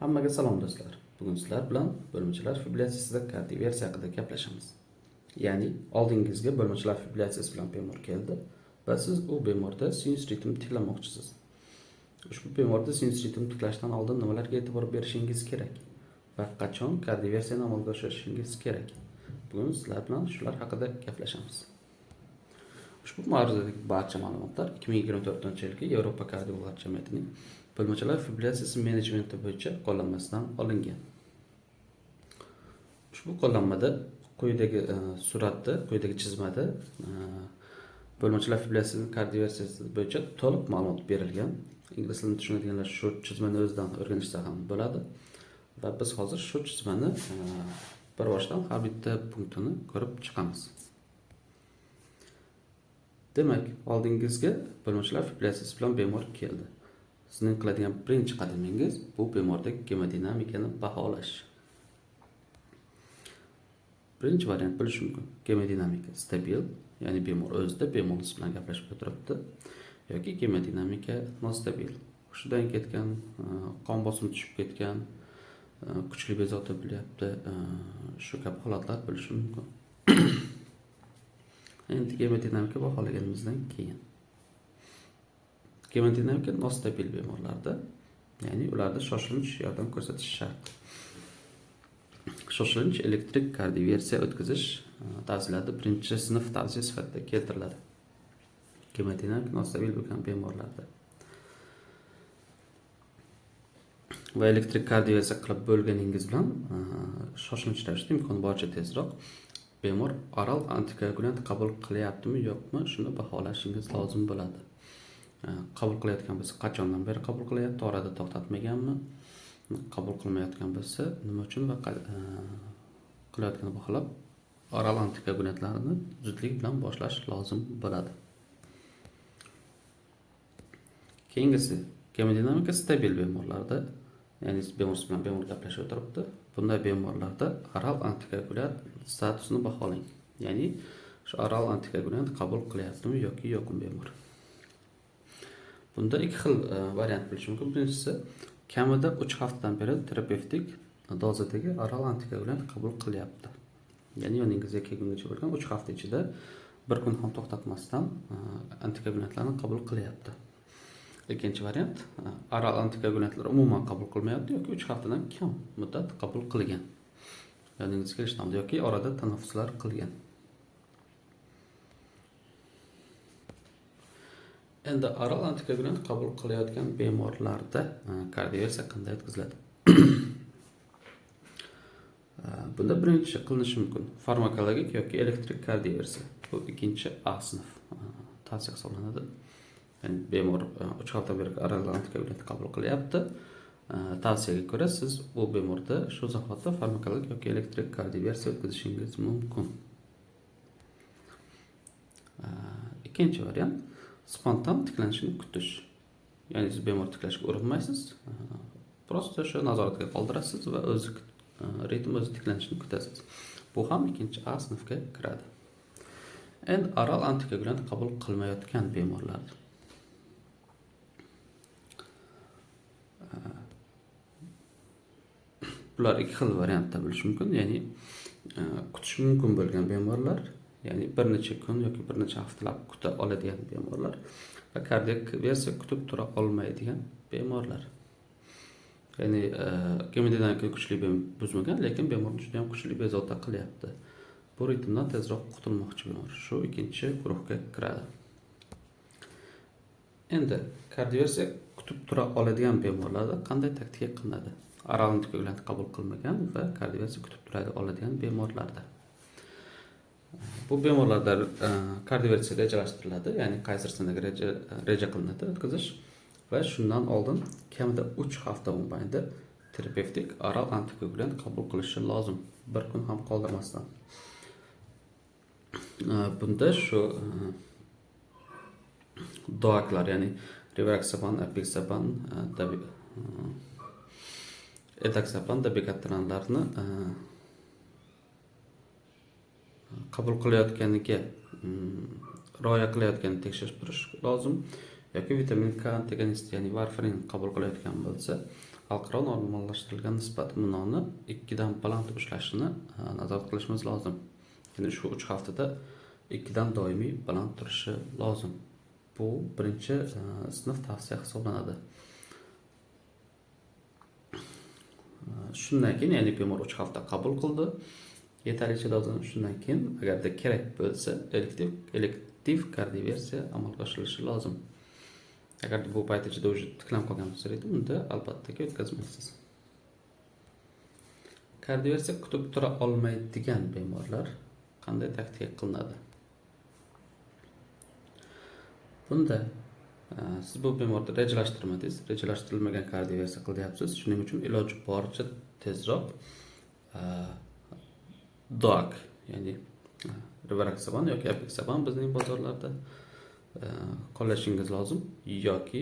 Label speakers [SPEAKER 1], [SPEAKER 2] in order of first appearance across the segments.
[SPEAKER 1] Hammaga salom do'stlar. Bugun sizlar bilan bo'lmachilar fibrillyatsiyasida kardioversiya haqida gaplashamiz. Ya'ni oldingizga bo'lmachilar fibrillyatsiyasi bilan bemor keldi va siz u bemorda sinus ritm tiklamoqchisiz. Ushbu bemorda sinus ritm tiklashdan oldin nimalarga e'tibor berishingiz kerak va qachon kardioversiyani amalga oshirishingiz kerak? Bugun sizlar bilan shular haqida gaplashamiz. Ushbu mavzudagi barcha ma'lumotlar 2024-yilgi Yevropa kardiologlar jamiyatining bo'lmachilar fibrillyatsiyasi menejmenti bo'yicha qo'llanmasidan olingan. Ushbu qo'llanmada quyidagi chizmada bo'lmachilar fibrillyatsiyasi kardioversiyasi bo'yicha to'liq ma'lumot berilgan. Ingliz tilini tushunadiganlar shu chizmani o'zidan o'rganishsa ham bo'ladi. Va biz hozir shu chizmani bir boshdan har bitta punktini ko'rib chiqamiz. Demak, oldingizga bo'lmachilar fibrillyatsiyasi bilan bemor keldi. Sizning qiladigan birinchi qadamingiz bu bemordagi gemodinamikani baholash. Birinchi variant bo'lishi mumkin. Gemodinamika stabil, ya'ni bemor o'zida bemorimiz bilan gaplashib o'tiribdi, yoki gemodinamika nostabil. Hushidan ketgan, qon bosimi tushib ketgan, kuchli bezovta bo'lyapti, shu kabi holatlar bo'lishi mumkin. Endi gemodinamika baholaganimizdan keyin gemodinamika nostabil bemorlarda, ya'ni ularda shoshilinch yordam ko'rsatish shart. Shoshilinch elektrik kardioversiya o'tkazish tavsiyalarida birinchi sinf tavsiya sifatida keltiriladi. Gemodinamika nostabil bo'lgan bemorlarda va elektrik kardioversiya qilib bo'lganingiz bilan shoshilinch ravishda imkon boricha tezroq bemor oral antikoagulant qabul qilyaptimi yo'qmi, shuni baholashingiz lozim bo'ladi. Qabul qilayotgan bo'lsa, qachondan beri qabul qilyapti, orada to'xtatmaganmi? Qabul qilmayotgan bo'lsa, nima uchun va qilayotganini baholab, oral antikoagulantlarni zudlik bilan boshlash lozim bo'ladi. Keyingisi, gemodinamika stabil bemorlarda, ya'ni bemor bilan bemor gaplashib o'tiribdi. Bunday bemorlarda oral antikoagulant statusini baholang. Ya'ni shu oral antikoagulant qabul qilyaptimi yoki yo'qmi bemor. Bunda ikki xil variant bo'lishi mumkin. Birinchisi, kamida 3 haftadan beri terapevtik dozadagi oral antikoagulant qabul qilyapti. Ya'ni yoningizga kelgungacha bo'lgan 3 hafta ichida bir kun ham to'xtatmasdan antikoagulantlarni qabul qilyapti. Ikkinchi variant, oral antikoagulantlar umuman qabul qilmayapti yoki 3 haftadan kam muddat qabul qilgan. Yoningizga kelishdan yoki orada tanaffuslar qilgan. Endi oral antikoagulant qabul qilayotgan bemorlarda kardioversiya qanday o'tkaziladi? Bunda birinchi qilinishi mumkin farmakologik yoki elektrik kardioversiya. Bu ikkinchi A sinf tavsiya hisoblanadi. Yani bemor 3 hafta beri oral antikoagulant qabul qilyapti. Tavsiyaga ko'ra siz bu bemorda shu zahotda farmakologik yoki elektrik kardioversiya o'tkazishingiz mumkin. Ikkinchi variant spontan tiklanishini kutish. Ya'ni siz bemor tiklashga urinmaysiz, prosta shu nazoratga qoldirasiz va ritm o'zi tiklanishini kutasiz. Bu ham ikkinchi A sinfga kiradi. Endi oral antikoagulant qabul qilmayotgan bemorlar. Bular ikki xil variantda bo'lishi mumkin. Ya'ni kutish mumkin bo'lgan bemorlar, ya'ni bir necha kun yoki bir necha haftalab kuta oladigan bemorlar va kardioversiya kutib tura olmaydigan bemorlar. Ya'ni gemodinamika kuchli buzmagan, lekin bemor juda ham kuchli bezovta qilyapti. Bu ritmdan tezroq qutulmoqchi bemor. Shu ikkinchi guruhga kiradi. Endi kardioversiya kutib tura oladigan bemorlarda qanday taktika qilinadi? Oral antikoagulant qabul qilmagan va kardioversiya kutib tura oladigan bemorlarda. Bu bemorlarda kardioversiya rejalashtiriladi, ya'ni qaysirisiga reja qilinadi o'tkazish va shundan oldin kamida 3 hafta mobaynida terapevtik oral antikoagulant qabul qilishi lozim, bir kun ham qoldirmasdan. Bunda shu DOAClar, ya'ni rivaroxaban, apixaban, etaxapan, dabigatranlarni qabul qilayotganiga rioya qilayotganini tekshirib turish lozim. Yoki vitamin K antagonist, ya'ni varfarin qabul qilayotgan bo'lsa, xalqaro normallashtirilgan nisbat munoni 2 dan baland ushlashini nazorat qilishimiz lozim. Ya'ni shu 3 haftada 2 dan doimiy baland turishi lozim. Bu birinchi sinf tavsiya hisoblanadi. Shundan keyin, ya'ni bemor 3 hafta qabul qildi. Yetarlicha dozani shundan keyin agarda kerak bo'lsa, elektiv kardioversiya amalga oshirilishi lozim. Agar bu payt ichida уже tiklanib qolgan bo'lsa, unda albatta o'tkazmaysiz. Kardioversiya kutib tura olmaydigan bemorlar qanday taktika qilinadi? Bunda siz bu bemorda rejalashtirmadingiz, rejalashtirilmagan kardioversiya qilyapsiz. Shuning uchun iloji boricha tezroq DOAC, ya'ni rivaroxaban yoki apixaban bizning bozorlarda qo'llashingiz lozim, yoki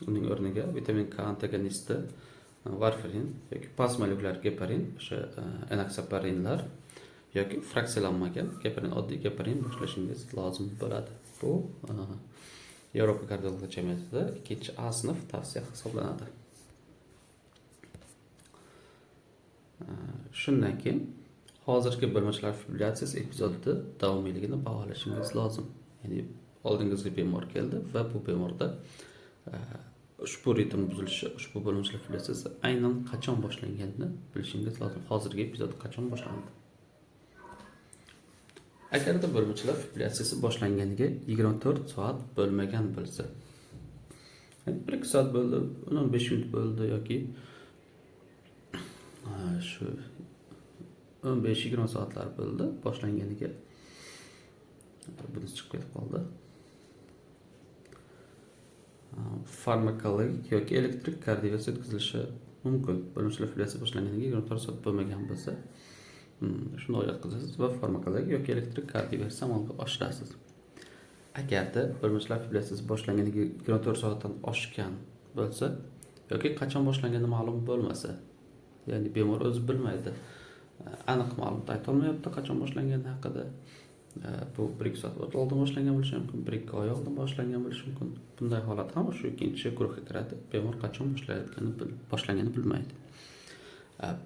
[SPEAKER 1] uning o'rniga vitamin K antagonisti varfarin yoki pasmaluglar geparin, o'sha enoxaparinlar yoki fraksiyalanmagan geparin, oddiy geparin boshlashingiz lozim bo'ladi. Bu Yevropa kardiologiya jamiyatida 2A sinf tavsiya hisoblanadi. Shundan keyin hozirgi bo'lmachilar fibrillyatsiyasi epizodida davomiyligini baholashingiz lozim. Ya'ni oldingizga bemor keldi va bu bemorda ushbu ritm buzilishi, ushbu bo'lmachilar fibrillyatsiyasi aynan qachon boshlanganini bilishingiz lozim. Hozirgi epizod qachon boshlandi? Agarda bo'lmachilar fibrillyatsiyasi boshlanganiga 24 soat bo'lmagan bo'lsa, ya'ni 1-2 soat bo'ldi, 15 minut bo'ldi yoki shu 15-20 soatlar bo'ldi boshlanganiga, bunisi chiqib ketib qoldi. Farmakologik yoki elektrik kardioversiya o'tkazilishi mumkin. Bo'lmachilar fibrillyatsiya boshlanganiga 24 soat bo'lmagan bo'lsa, shuni o'tkazasiz va farmakologik yoki elektrik kardioversiya amalga oshirasiz. Agarda bo'lmachilar fibrillyatsiyasi boshlanganiga 24 soatdan oshgan bo'lsa yoki qachon boshlangani ma'lum bo'lmasa, ya'ni bemor o'zi bilmaydi, aniq ma'lumot ayta olmayapti qachon boshlangani haqida. Bu 1-2 soat oldin boshlangan bo'lishi mumkin, 1-2 oy oldin boshlangan bo'lishi mumkin. Bunday holat ham shu ikkinchi guruhga kiradi. Bemor qachon boshlanganini bilmaydi.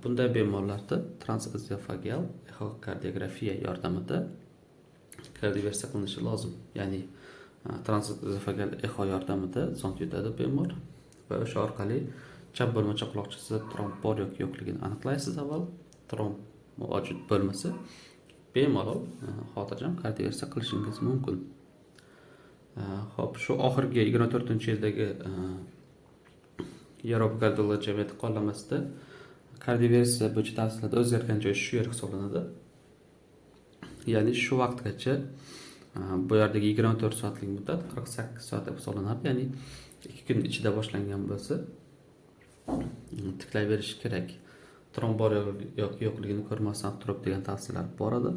[SPEAKER 1] Bunday bemorlarda transesofagel echokardiografiya yordamida kardioversiya qilinishi lozim. Ya'ni transesofagel echo yordamida zond yutadi bemor va o'sha orqali chap bo'lmacha quloqchasida tromb bor yoki yo'qligini aniqlaysiz avval. Tromb mavjud bo'lmasa, bemalol xotirjam kardioversiya qilishingiz mumkin. Xo'p, shu oxirgi 24-yildagi Yevropa kardiologiya jamiyati qo'llamasida kardioversiya bo'yicha tavsiyalarda o'zgargan joy shu yer hisoblanadi. Ya'ni shu vaqtgacha bu yerdagi 24 soatlik muddat 48 soat deb hisoblanadi. Ya'ni 2 kun ichida boshlangan bo'lsa, tiklayverish kerak. Tromb bor yoki yo'qligini ko'rmasdan turib degan tavsiyalar bor edi.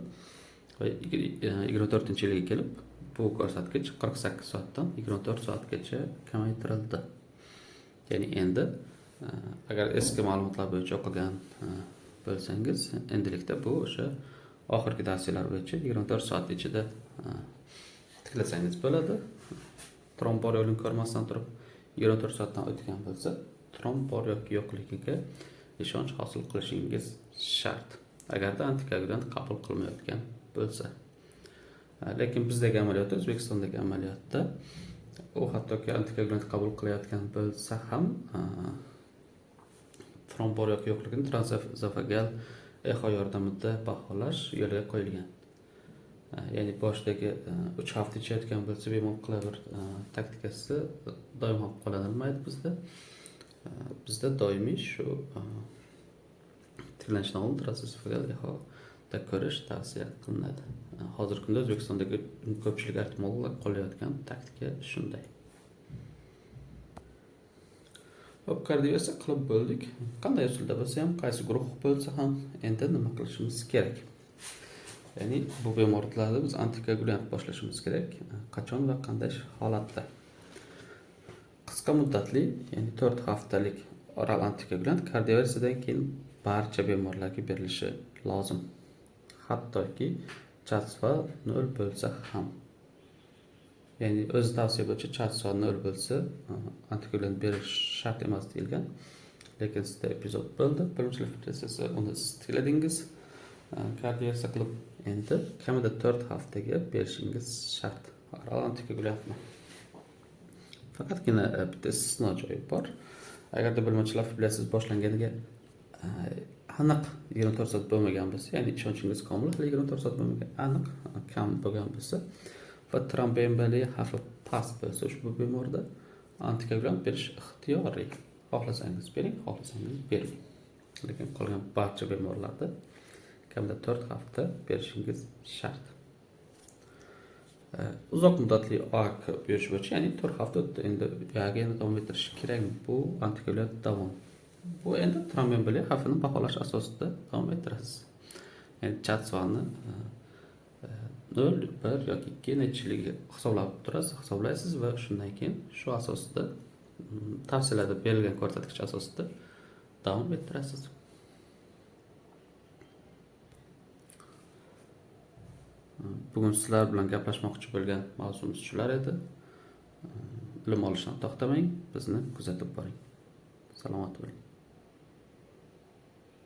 [SPEAKER 1] Va 24-yilga kelib bu ko'rsatkich 48 soatdan 24 soatgacha kamaytirildi. Ya'ni endi agar eski ma'lumotlar bo'yicha o'qigan bo'lsangiz, endilikda bu o'sha oxirgi tavsiyalar bo'yicha 24 soat ichida tiklasangiz bo'ladi. Tromb bor yo'qligini ko'rmasdan turib 24 soatdan o'tgan bo'lsa, tromb bor yoki yo'qligiga ishonch hosil qilishingiz shart. Agarda antikoagulant qabul qilmayotgan bo'lsa. Lekin bizdagi amaliyotda, O'zbekistondagi amaliyotda u hattoki antikoagulant qabul qilayotgan bo'lsa ham tromb bor yoki yo'qligini transesofagel echo yordamida baholash yo'lga qo'yilgan. Ya'ni boshdagi 3 hafta ichayotgan bo'lsa, bemor qilaver taktikasi doim ham qo'llanilmaydi bizda. Bizda doimiy shu tiklanishdan oldin transesofagel echoda ko'rish tavsiya qilinadi. Hozirgi kunda O'zbekistondagi ko'pchilik artimologlar qo'llayotgan taktika shunday. Hop, kardioversiya qilib bo'ldik. Qanday usulda bo'lsa ham, qaysi guruh bo'lsa ham endi nima qilishimiz kerak? Ya'ni bu bemorlarda biz antikoagulant boshlashimiz kerak. Qachon va qanday holatda? Qisqa muddatli, ya'ni 4 haftalik oral antikoagulant kardioversiyadan keyin barcha bemorlarga berilishi lozim. Hattoki CHADSVA 0 bo'lsa ham. Ya'ni o'z tavsiya bo'yicha CHADSVA 0 bo'lsa antikoagulant berish shart emas deyilgan. lekin sizda epizod bo'ldi. Bilimchilar fibrillyatsiyasi uni siz tikladingiz. Kardioversiya qilib endi kamida 4 haftaga berishingiz shart. Antikagulantni. Faqatgina bitta istisno joyi bor. Agarda bilimchilar fibrillyatsiyasi boshlanganiga aniq 24 soat bo'lmagan bo'lsa, ya'ni ishonchingiz komil, 24 soat bo'lmagan, aniq kam bo'lgan bo'lsa va tromboemboliya xavfi past bo'lsa, ushbu bemorda antikoagulant berish ixtiyoriy. Xohlasangiz bering, xohlasangiz bering. Lekin qolgan barcha bemorlarda kamida 4 hafta berishingiz shart. Uzoq muddatli ARK berish bo'yicha, ya'ni 4 hafta o'tdi, endi yana davom ettirish kerakmi? Bu antikoagulant davom. Bu endi tromboemboliya xavfini baholash asosida davom ettirasiz. Ya'ni CHA2 0, 1 yoki 2 nechiligi hisoblab turasiz, hisoblaysiz va shundan keyin shu asosida tavsiyalarda berilgan ko'rsatkich asosida davom ettirasiz. Bugun sizlar bilan gaplashmoqchi bo'lgan mavzumiz shular edi. Bilim olishdan to'xtamang, bizni kuzatib boring. Salomat bo'ling.